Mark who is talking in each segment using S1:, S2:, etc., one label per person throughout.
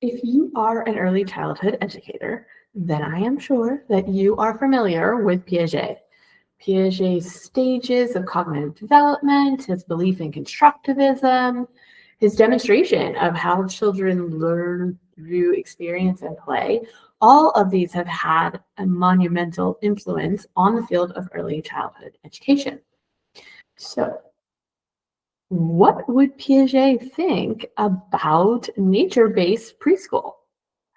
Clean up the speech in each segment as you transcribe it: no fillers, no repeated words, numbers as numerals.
S1: If you are an early childhood educator, then I am sure that you are familiar with Piaget. Piaget's stages of cognitive development, his belief in constructivism, his demonstration of how children learn through experience and play, all of these have had a monumental influence on the field of early childhood education. So, what would Piaget think about nature-based preschool?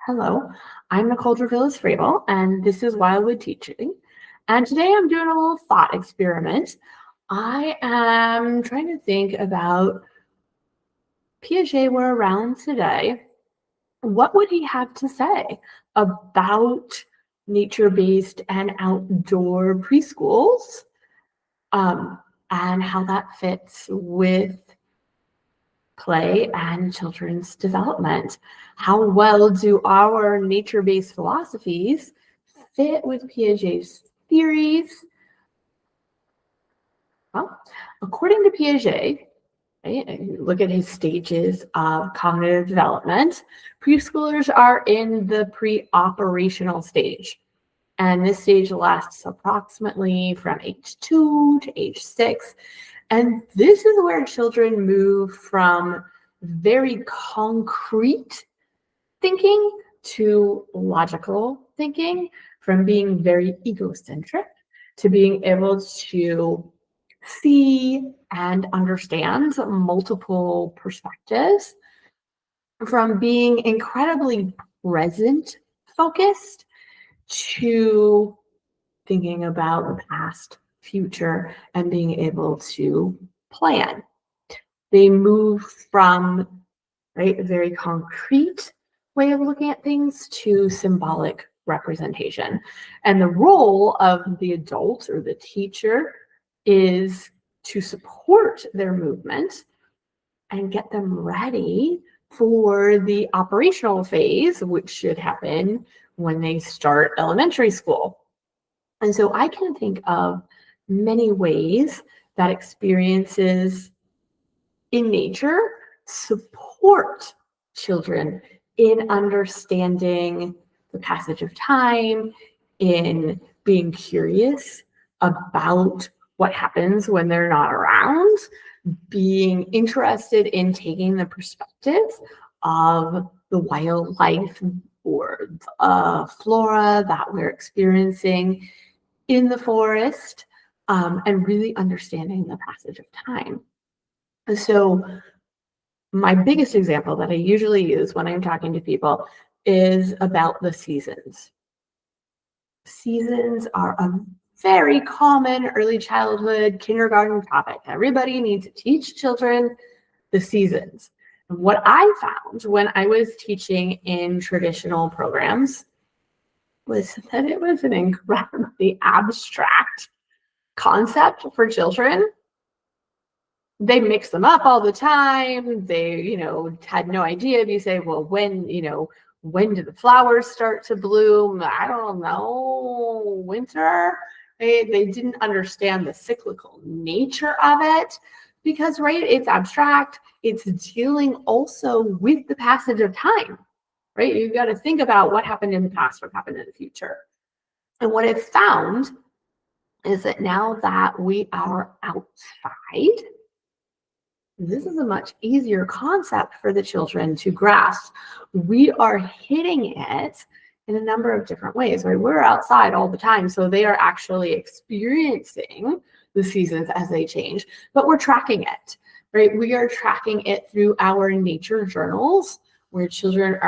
S1: Hello, I'm Nicole Dravillas-Fravel, and this is Wildwood Teaching. And today I'm doing a little thought experiment. I am trying to think about Piaget were around today. What would he have to say about nature-based and outdoor preschools, and how that fits with play and children's development? How well do our nature-based philosophies fit with Piaget's theories? Well, according to Piaget, right, look at his stages of cognitive development, preschoolers are in the pre-operational stage. And this stage lasts approximately from age 2 to age 6. And this is where children move from very concrete thinking to logical thinking, from being very egocentric to being able to see and understand multiple perspectives, from being incredibly present focused to thinking about the past, future, and being able to plan. They move from, right, a very concrete way of looking at things to symbolic representation. And the role of the adult or the teacher is to support their movement and get them ready for the operational phase, which should happen when they start elementary school. And so I can think of many ways that experiences in nature support children in understanding the passage of time, in being curious about what happens when they're not around, being interested in taking the perspective of the wildlife or flora that we're experiencing in the forest, and really understanding the passage of time. And so my biggest example that I usually use when I'm talking to people is about the seasons. Seasons are a very common early childhood kindergarten topic. Everybody needs to teach children the seasons. And what I found when I was teaching in traditional programs was that it was an incredibly abstract concept for children. They mix them up all the time. They, had no idea. If you say, well, when do the flowers start to bloom? I don't know, winter. They didn't understand the cyclical nature of it because, right, it's abstract. It's dealing also with the passage of time, right? You've got to think about what happened in the past, what happened in the future. And what I've found is that now that we are outside, this is a much easier concept for the children to grasp. We are hitting it in a number of different ways, right? We're outside all the time, so they are actually experiencing the seasons as they change, but we're tracking it, right? We are tracking it through our nature journals, where children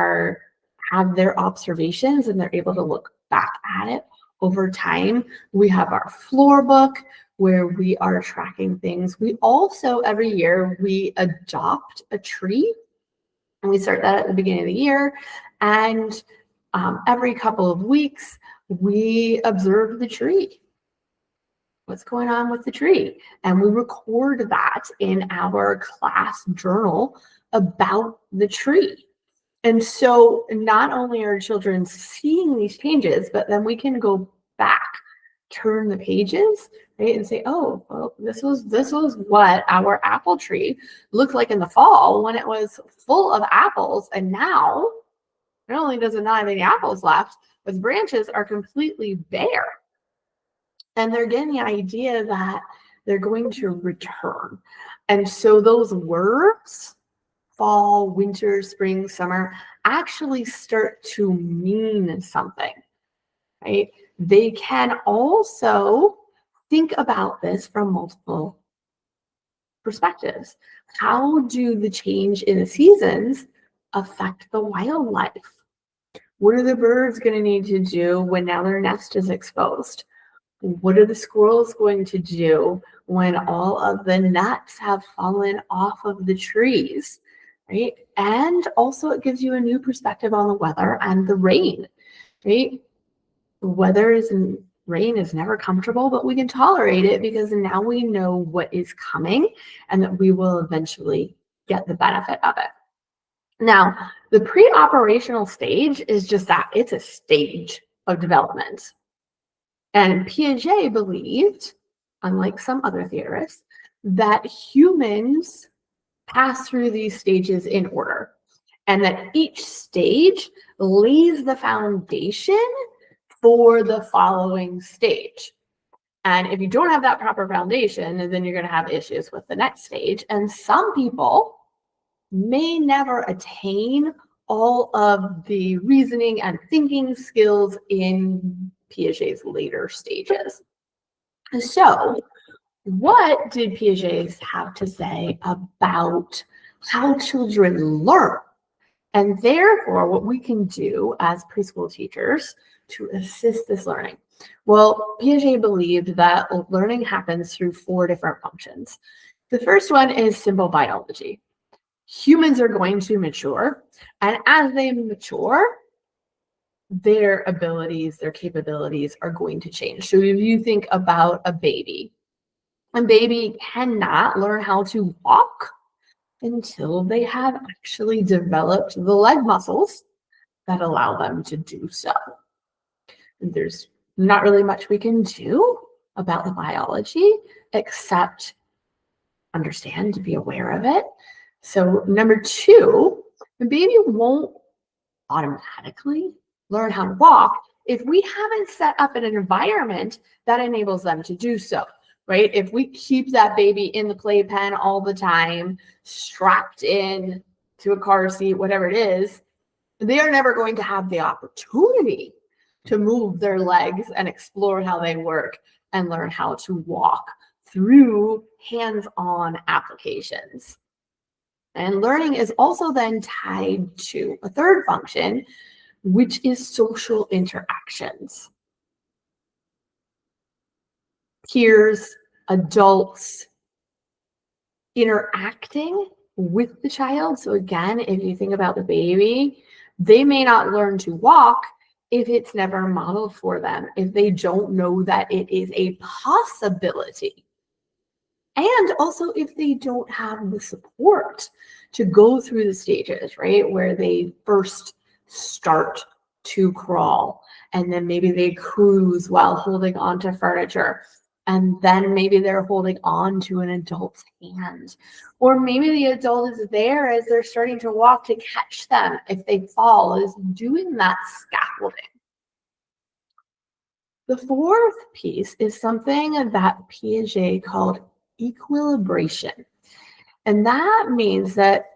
S1: have their observations and they're able to look back at it over time. We have our floor book where we are tracking things. We also, every year, we adopt a tree, and we start that at the beginning of the year. And every couple of weeks, we observe the tree. What's going on with the tree? And we record that in our class journal about the tree. And so not only are children seeing these changes, but then we can go back, turn the pages, right, and say, oh, well, this was what our apple tree looked like in the fall when it was full of apples, and now Not only does it not have any apples left, but the branches are completely bare. And they're getting the idea that they're going to return. And so those words, fall, winter, spring, summer, actually start to mean something, right? They can also think about this from multiple perspectives. How do the change in the seasons affect the wildlife? What are the birds going to need to do when now their nest is exposed? What are the squirrels going to do when all of the nuts have fallen off of the trees, right? And also it gives you a new perspective on the weather and the rain, right? Rain is never comfortable, but we can tolerate it because now we know what is coming and that we will eventually get the benefit of it. Now, the pre-operational stage is just that. It's a stage of development. And Piaget believed, unlike some other theorists, that humans pass through these stages in order, and that each stage lays the foundation for the following stage. And if you don't have that proper foundation, then you're going to have issues with the next stage. And some people may never attain all of the reasoning and thinking skills in Piaget's later stages. So, what did Piaget have to say about how children learn? And therefore, what we can do as preschool teachers to assist this learning. Well, Piaget believed that learning happens through 4 different functions. The first one is simple biology. Humans are going to mature, and as they mature, their abilities, their capabilities are going to change. So if you think about a baby cannot learn how to walk until they have actually developed the leg muscles that allow them to do so. And there's not really much we can do about the biology except understand, to be aware of it. So number 2, the baby won't automatically learn how to walk if we haven't set up an environment that enables them to do so, right? If we keep that baby in the playpen all the time, strapped in to a car seat, whatever it is, they are never going to have the opportunity to move their legs and explore how they work and learn how to walk through hands-on applications. And learning is also then tied to a third function, which is social interactions. Peers, adults, interacting with the child. So again, if you think about the baby, they may not learn to walk if it's never modeled for them, if they don't know that it is a possibility. And also if they don't have the support to go through the stages, right? Where they first start to crawl, and then maybe they cruise while holding onto furniture. And then maybe they're holding on to an adult's hand. Or maybe the adult is there as they're starting to walk to catch them if they fall, is doing that scaffolding. The fourth piece is something that Piaget called equilibration. And that means that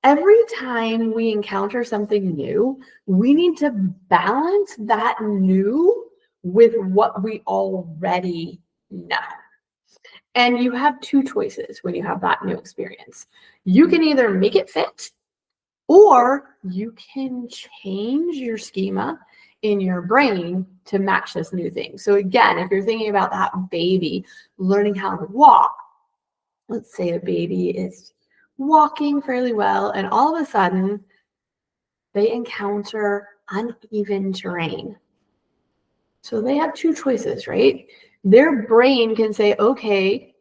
S1: every time we encounter something new, we need to balance that new with what we already know. And you have 2 choices when you have that new experience. You can either make it fit, or you can change your schema in your brain to match this new thing. So again, if you're thinking about that baby learning how to walk, let's say a baby is walking fairly well, and all of a sudden they encounter uneven terrain. So they have 2 choices, right? Their brain can say, okay,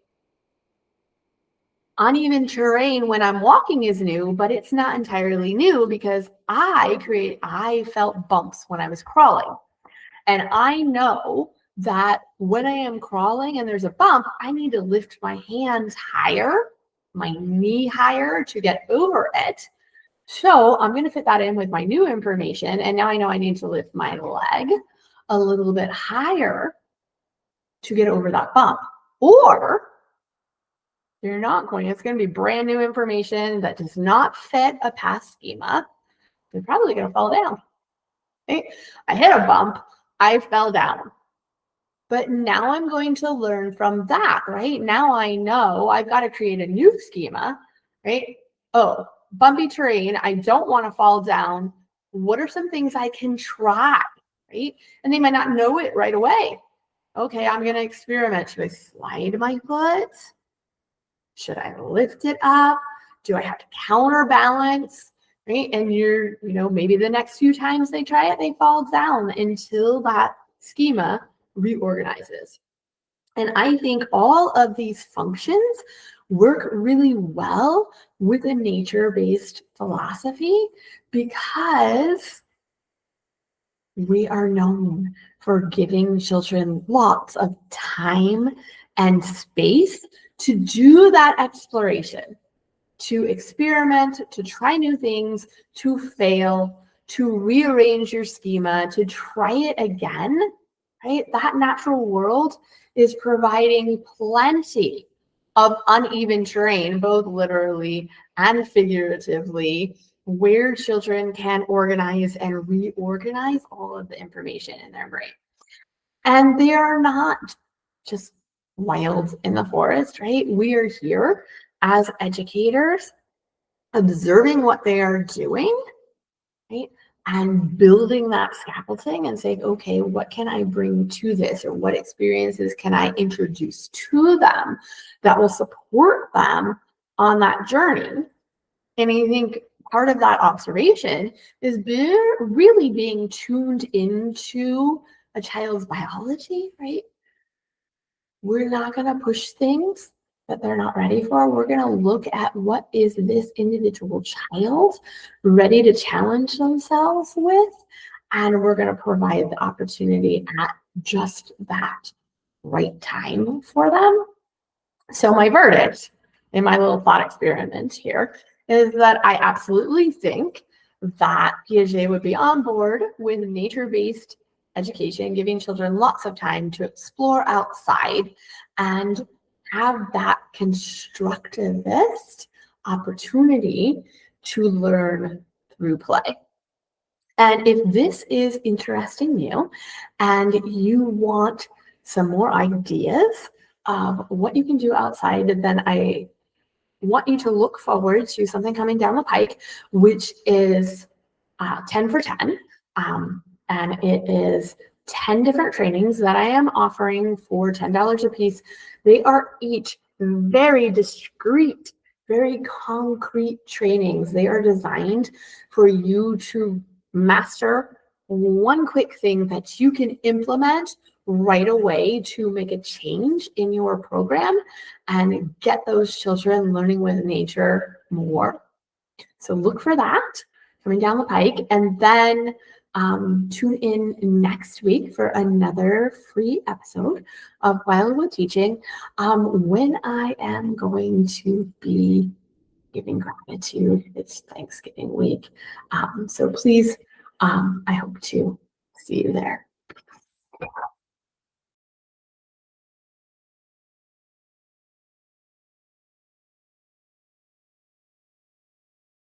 S1: uneven terrain when I'm walking is new, but it's not entirely new because I felt bumps when I was crawling. And I know that when I am crawling and there's a bump, I need to lift my hands higher, my knee higher to get over it, So I'm going to fit that in with my new information. And now I know I need to lift my leg a little bit higher to get over that bump. Or you're not going, it's going to be brand new information that does not fit a past schema. You're probably going to fall down. Right? I hit a bump, I fell down. But now I'm going to learn from that, right? Now I know I've got to create a new schema, right? Oh, bumpy terrain, I don't want to fall down. What are some things I can try, right? And they might not know it right away. Okay, I'm going to experiment. Should I slide my foot? Should I lift it up? Do I have to counterbalance? Right? And maybe the next few times they try it, they fall down until that schema reorganizes. And I think all of these functions work really well with a nature-based philosophy because we are known for giving children lots of time and space to do that exploration, to experiment, to try new things, to fail, to rearrange your schema, to try it again, right? That natural world is providing plenty of uneven terrain, both literally and figuratively, where children can organize and reorganize all of the information in their brain. And they are not just wild in the forest, right? We are here as educators observing what they are doing, right? And building that scaffolding and saying, okay, what can I bring to this, or what experiences can I introduce to them that will support them on that journey? And I think part of that observation is really being tuned into a child's biology, right? We're not going to push things that they're not ready for. We're going to look at what is this individual child ready to challenge themselves with, and we're going to provide the opportunity at just that right time for them. So my verdict in my little thought experiment here is that I absolutely think that Piaget would be on board with nature-based education, giving children lots of time to explore outside and have that constructivist opportunity to learn through play. And if this is interesting you and you want some more ideas of what you can do outside, then I want you to look forward to something coming down the pike, which is 10 for 10. And it is 10 different trainings that I am offering for $10 a piece. They are each very discrete, very concrete trainings. They are designed for you to master one quick thing that you can implement right away to make a change in your program and get those children learning with nature more. So look for that coming down the pike, and then tune in next week for another free episode of Wildwood Teaching, when I am going to be giving gratitude. It's Thanksgiving week. So please, I hope to see you there.